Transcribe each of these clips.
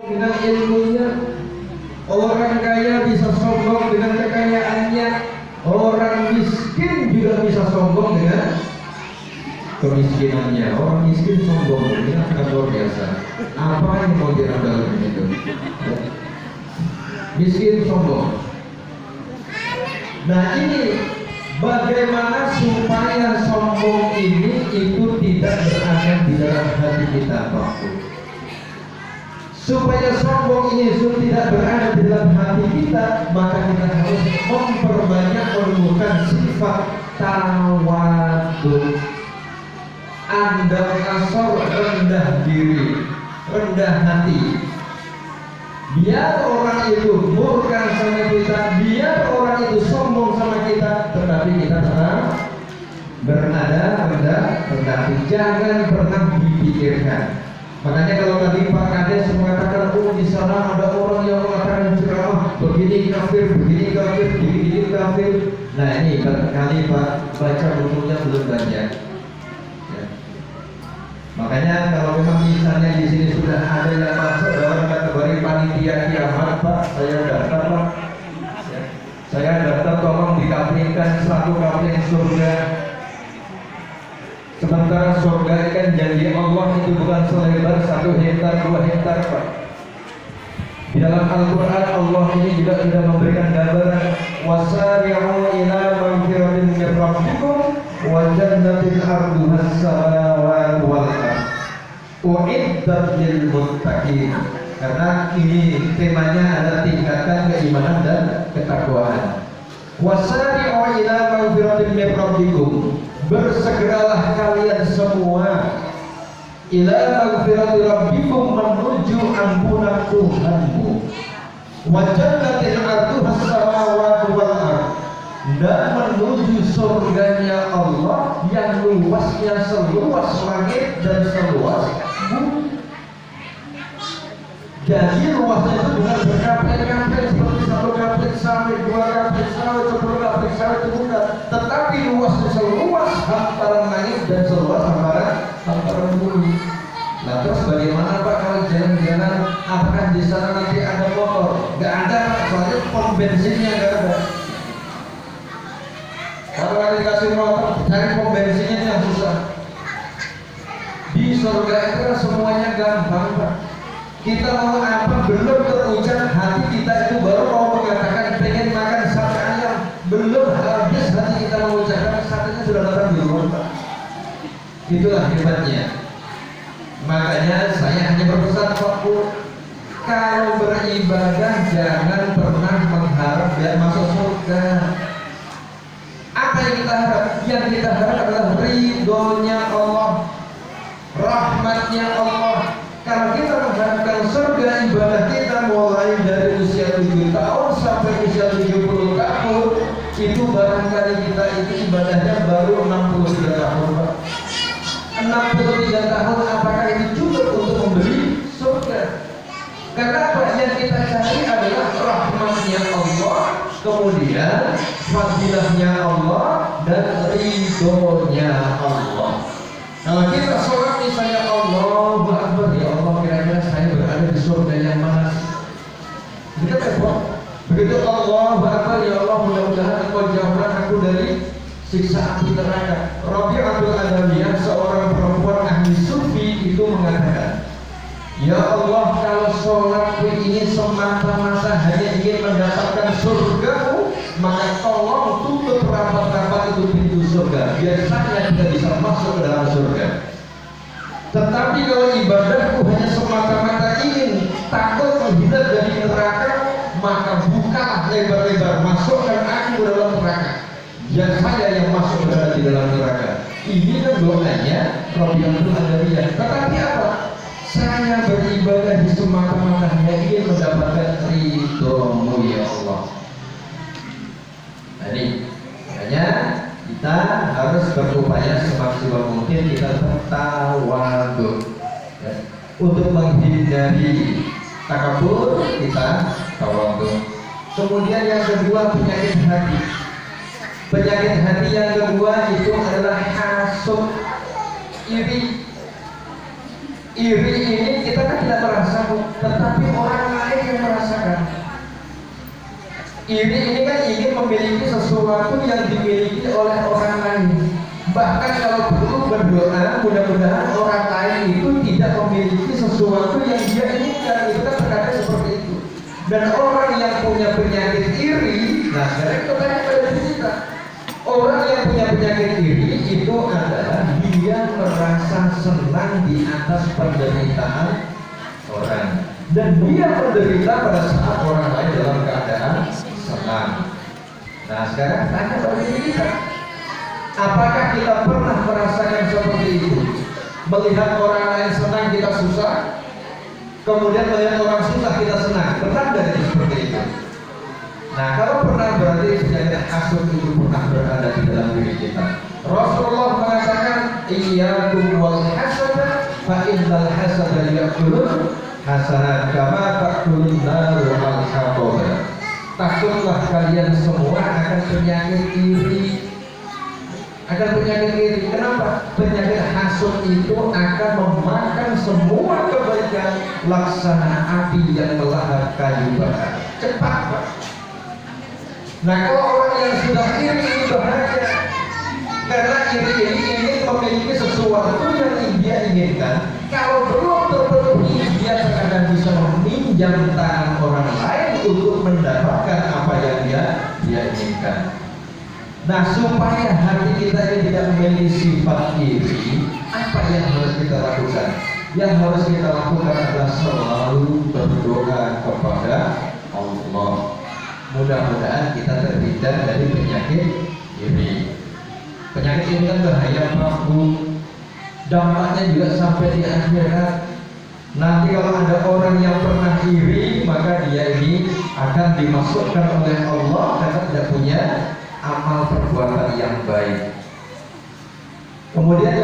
dengan ilmunya. Orang kaya bisa sombong dengan kekayaannya. Orang miskin juga bisa sombong dengan kemiskinannya. Orang miskin sombong, ini sangat luar biasa. Apa yang mau diandalkan itu? Miskin sombong. Nah ini bagaimana supaya sombong ini itu tidak berada di dalam hati kita, Pak? Supaya sombong ini tidak berada di dalam hati kita, maka kita harus memperbanyak menumbuhkan sifat tawadhu. Andal asor, rendah diri, rendah hati. Biar orang itu murka sama kita, biar orang itu sombong sama kita, tetapi kita tetap bernada rendah hati. Jangan pernah dipikirkan. Makanya kalau tadi Pak Kades mengatakan, oh di sana ada orang yang mengatakan ceramah begini kafir, begini kafir, begini kafir. Nah ini barangkali Pak baca bukunya belum banyak. Ya. Makanya kalau memang misalnya di sini sudah ada yang masuk dalam kategori panitia kiamat, Pak, saya daftar Pak. Ya. Saya daftar, tolong dikafirkan selaku kafir surga. Sementara surga kan janji Allah itu bukan selebar 1 hektar 2 hektar, Pak. Di dalam Al-Quran Allah ini juga sudah memberikan gambaran wasari'u ila magfiratin min rabbikum wa jannatin arduha as-samawati wal ardh u'iddat lil muttaqin. Karena ini temanya adalah tingkatan keimanan dan ketakwaan. Wasari'u ila magfiratin min rabbikum, bersegeralah kalian semua ila magfirati rabbikum, menuju ampunan Tuhanmu, wa jannatin arduha as-samawati wal ardh, dan menuju surganya Allah yang luasnya seluas langit dan seluas bumi. Jadi luasnya itu bukan berkapling-kapling seperti 1 kapling sawit, 2 kapling sawit, 10 kapling sawit, itu bukan. Tetapi luasnya seluas hamparan langit dan seluas hamparan bumi. Nah terus bagaimana Pak kalau jalan-jalan, apakah di sana nanti ada motor? Gak ada, soalnya pom bensinnya gak ada. Kalau dikasih motor, cari pom bensinnya yang susah. Di surga itu kan semuanya gampang, Pak. Kita mau apa belum terucap, hati kita itu baru mau mengatakan pengen makan sate ayam, belum habis hati kita mengucapkan satenya sudah datang di rumah, Pak. Itulah hebatnya. Makanya saya hanya berpesan, Pak, kalau beribadah jangan pernah mengharap biar masuk surga. Apa yang kita harap? Yang kita harap adalah ridhonya Allah, rahmatnya Allah. Kalau kita mengharapkan surga, ibadah kita mulai dari usia 7 tahun sampai usia 70 tahun, itu barangkali kita itu ibadahnya baru 63 tahun, Pak. 63 tahun, apakah itu cukup untuk membeli surga? Karena apa yang kita cari adalah rahmatnya Allah, kemudian fadilahnya Allah, dan ridhonya Allah. Kalau kita sholat misalnya Allahu Akbar, ya Allah, kira-kira saya berada di surga yang mana? Kita repot. Begitu Allahu Akbar, ya Allah, mudah-mudahan Engkau jauhkan aku dari siksa api neraka. Rabi'atul Adawiyah, seorang perempuan ahli sufi, itu mengatakan, ya Allah, kalau sholatku ini semata-mata hanya ingin mendapatkan surgamu, maka tolong tutup rapat-rapat itu pintu surga, biar saya tidak bisa masuk ke dalam surga. Tetapi kalau ibadahku hanya semata-mata ingin takut menghindar dari neraka, maka bukalah lebar-lebar, masukkan aku ke dalam neraka, biar saya yang masuk di dalam neraka. Ini kan doanya Rabi'atul Adawiyah. Tetapi apa? Saya beribadah di semata-mata hanya ingin mendapatkan ridhomu, ya Allah. Nah, ini makanya kita harus berupaya semaksimal mungkin kita tawadhu, ya. Untuk menghindari takabur, kita tawadhu. Kemudian yang kedua, penyakit hati. Penyakit hati yang kedua itu adalah hasud, iri. Iri ini kita kan tidak merasakan, tetapi orang lain yang merasakan. Iri ini kan ingin memiliki sesuatu yang dimiliki oleh orang lain. Bahkan kalau perlu berdoa, mudah-mudahan orang lain itu tidak memiliki sesuatu yang dia inginkan. Itu kan terkadang seperti itu. Dan orang yang punya penyakit iri, nah sekarang itu tanya pada diri kita. Orang yang punya penyakit iri itu adalah dia merasa senang di atas penderitaan orang, dan dia menderita pada saat orang lain dalam keadaan senang. Nah sekarang tanya pada diri kita, apakah kita pernah merasakan seperti itu? Melihat orang lain senang kita susah, kemudian melihat orang susah kita senang. Pernah dari seperti itu? Nah kalau pernah berarti penyakit hasud itu pernah berada di dalam diri kita. Rasulullah mengatakan, iyyakum wal hasada fa innal hasada ya'kulun hasanat kama ta'kulun naru al-hatab. Takutlah kalian semua akan penyakit iri. Akan penyakit iri. Kenapa? Penyakit hasud itu akan memakan semua kebaikan laksana api yang melahap kayu bakar. Cepat, Pak. Nah kalau orang yang sudah iri ini bahaya, karena iri ini ingin memiliki sesuatu yang dia inginkan. Kalau belum terpenuhi, dia terkadang bisa meminjam tangan orang lain untuk mendapatkan apa yang dia inginkan. Nah supaya hati kita ini tidak memiliki sifat iri, apa yang harus kita lakukan? Yang harus kita lakukan adalah selalu berdoa kepada Allah. Mudah-mudahan kita terhindar dari penyakit iri. Penyakit ini kan bahaya, Pak Bu. Dampaknya juga sampai di akhirat. Nanti kalau ada orang yang pernah iri, maka dia ini akan dimasukkan oleh Allah karena tidak punya amal perbuatan yang baik. Kemudian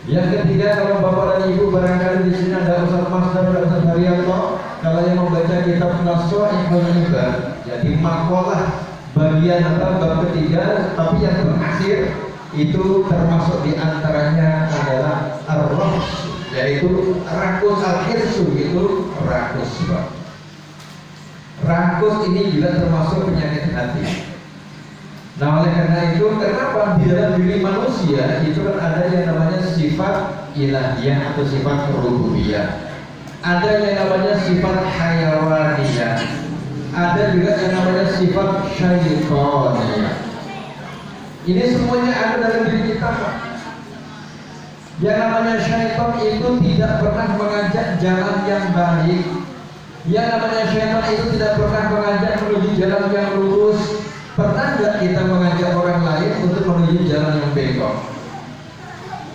yang ketiga, kalau Bapak dan Ibu barangkali di sini ada Ustaz Mas dan Ustaz Haryanto, kalau yang membaca kitab Nasha'ihul Ibad, jadi makalah bagian atau bab ketiga, tapi yang terakhir itu termasuk diantaranya adalah ar-rahs, yaitu rakus al-hirsu, itu rakus, Pak. Rakus ini juga termasuk penyakit hati. Nah oleh karena itu, kenapa di dalam diri manusia itu kan ada yang namanya sifat ilahiyah atau sifat rububiyah, ada yang namanya sifat hayawaniyah, ada juga yang namanya sifat syaitaniyah. Ini semuanya ada dalam diri kita, Pak. Yang namanya syaitan itu tidak pernah mengajak jalan yang baik. Yang namanya syaitan itu tidak pernah mengajak menuju jalan yang lurus. Pernah nggak kita mengajak orang lain untuk menuju jalan yang bengkok?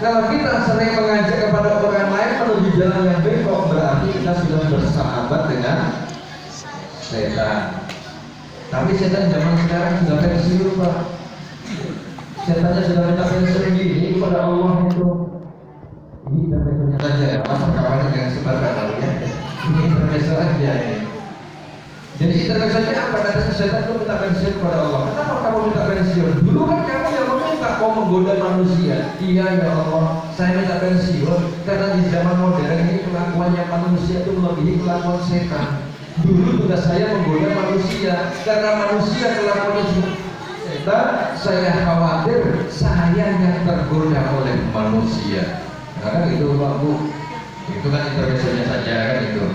Kalau kita sering mengajak kepada orang lain menuju jalan yang bengkok, berarti kita sudah bersahabat dengan setan. Tapi setan zaman sekarang sudah pensiun, Pak. Setannya sudah minta pensiun gini kepada Allah itu. Ini intermezzonya saja ya, perkawanan yang sebarkan lalu ya. Ini intermezzo aja ini. Jadi intermezzonya apa? Katanya setan itu minta pensiun kepada Allah. Kenapa kamu minta pensiun? Dulu kan kamu yang meminta, kau menggoda manusia. Iya ya Allah, saya minta pensiun karena di zaman modern ini kelakuannya manusia itu melebihi kelakuan setan. Dulu tugas saya menggoda manusia, karena manusia kelakuannya setan, saya khawatir saya yang tergoda oleh manusia. Nah kan itu Pak Bu, itu kan intermezzonya saja kan itu.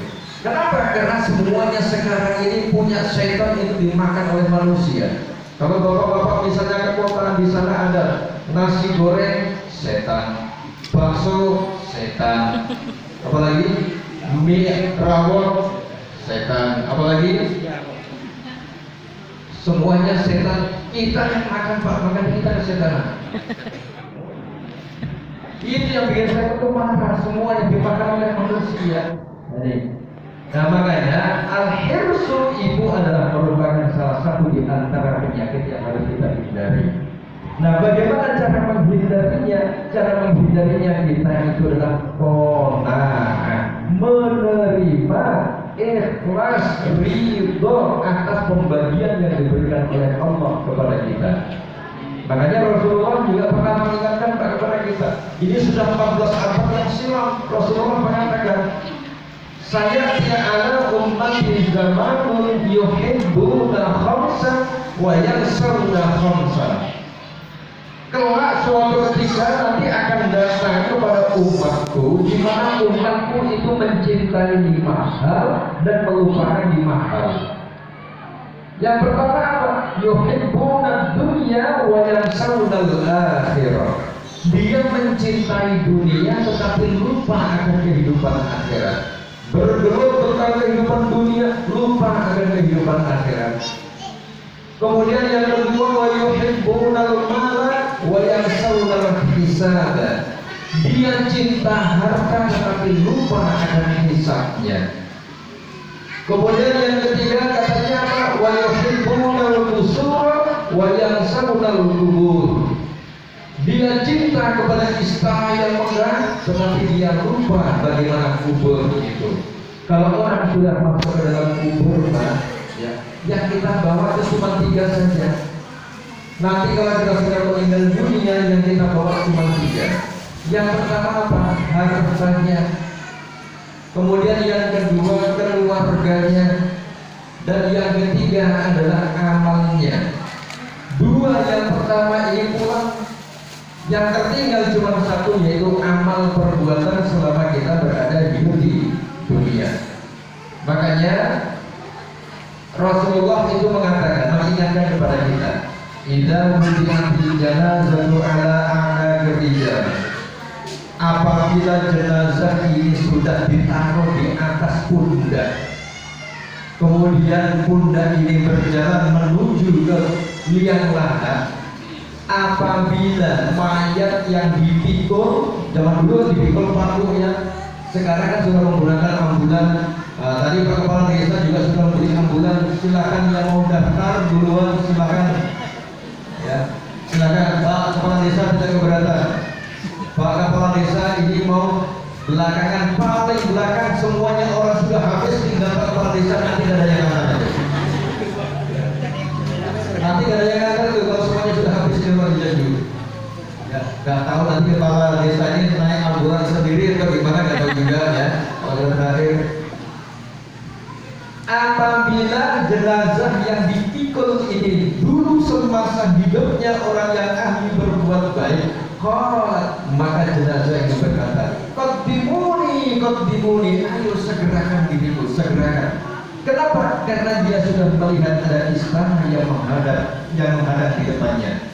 Kenapa? Karena semuanya sekarang ini punya setan itu dimakan oleh manusia. Kalau bapak-bapak misalnya ke kota, di sana ada nasi goreng setan, bakso setan, apalagi mie rawon setan, apalagi semuanya setan. Kita yang makan, Pak, makan kita kesetanan. Itu yang bikin saya itu marah, semuanya dimakan oleh manusia. Nah makanya al-hirsu itu adalah merupakan salah satu di antara penyakit yang harus kita hindari. Nah bagaimana cara menghindarinya? Cara menghindarinya kita itu adalah qanaah, menerima, ikhlas, ridho atas pembagian yang diberikan oleh Allah kepada kita. Makanya Rasulullah juga pernah mengingatkan kepada kita kita. Ini sudah 14 abad yang silam. Rasulullah mengatakan, saya ala ummati zamanun yuhibbuna khamsan wa yansawna khamsan. Kelak suatu ketika nanti akan datang kepada umatku, di mana umatku itu mencintai 5 hal dan melupakan 5 hal. Yang pertama apa? Yuhibbuna dunya wa yansawna al-akhirah. Dia mencintai dunia tetapi lupa akan kehidupan akhirat. Bergelut tentang kehidupan dunia, lupa akan kehidupan akhirat. Kemudian yang kedua, wa yuhibbuna al-mala wa yansawna al-hisab. Dia cinta harta tetapi lupa akan hisabnya. Kemudian yang ketiga katanya apa? Wa yuhibbuna al-qusur wa yansawna al-qubur. Dia cinta kepada istana yang megah, tetapi dia lupa bagaimana kubur itu. Kalau orang sudah masuk ke dalam kubur, ya, yang kita bawa itu cuma 3 saja. Nanti kalau kita sudah meninggal dunia, yang kita bawa cuma 3. Yang pertama apa? Hartanya. Kemudian yang kedua keluarganya, dan yang ketiga adalah amalnya. 2 yang pertama ini pulang. Yang tertinggal cuma 1, yaitu amal perbuatan selama kita berada hidup di dunia. Makanya Rasulullah itu mengatakan, mengingatkan kepada kita, idza wudi'atil janazatu ala a'naqir rijal. Apabila jenazah ini sudah ditaruh di atas pundak, kemudian pundak ini berjalan menuju ke liang lahat. Apabila mayat yang dipikul, zaman dulu dipikul paku ya, sekarang kan sudah menggunakan ambulan. Tadi Pak Kepala Desa juga sudah memberi ambulan. Silakan yang mau daftar duluan, silakan ya, silakan Pak Kepala Desa, tidak keberatan. Pak Kepala Desa ini mau belakangan, paling belakang, semuanya orang sudah habis, tinggal Pak Kepala Desa, nanti tidak ada yang akan. Nanti gak ada yang akan tuh kalau semuanya sudah habis di luar jadi. Ya, gak tahu nanti kepala desa ini naik ambulan sendiri atau gimana, gak tahu juga ya. Kalau terakhir, apabila jenazah yang dipikul ini dulu semasa hidupnya orang yang ahli berbuat baik, maka jenazah ini berkata, Qadimuni, ayo segerakan diriku, segerakan. Kenapa? Karena dia sudah melihat ada istana yang menghadap di depannya.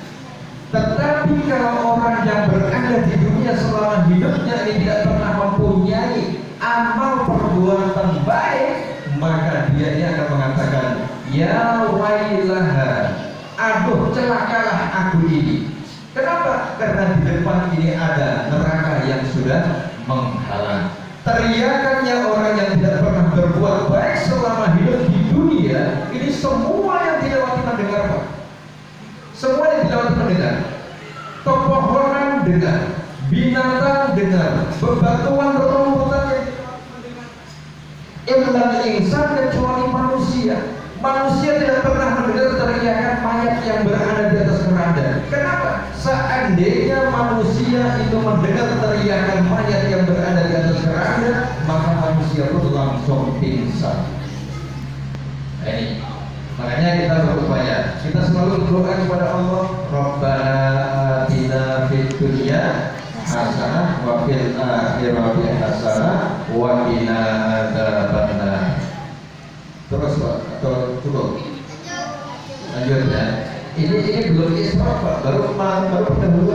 Tetapi kalau orang yang berada di dunia selama hidupnya ini tidak pernah mempunyai amal perbuatan baik, maka dia akan mengatakan, ya wailaha, aduh celakalah aku ini. Kenapa? Karena di depan ini ada neraka yang sudah menghalang. Teriakannya orang yang tidak pernah berbuat baik selama hidup di dunia ini, semua yang dilewati mendengar, Pak. Semua yang dilewati mendengar. Pepohonan dengar, binatang dengar, bebatuan berumputan illal insan, kecuali manusia. Manusia tidak pernah mendengar teriakan mayat yang berada di atas keranda. Kenapa? Seandainya manusia itu mendengar teriakan mayat yang berada di atas keranda, maka manusia pun langsung pingsan. Ini makanya kita berupaya, kita selalu berdoa kepada Allah, Rabbana atina fid dunya hasanah wa fil akhirati hasanah wa qina adzabannar. Terus Pak, atau cukup? Lanjut ya. Ini belum Isra Pak, baru pendahuluan.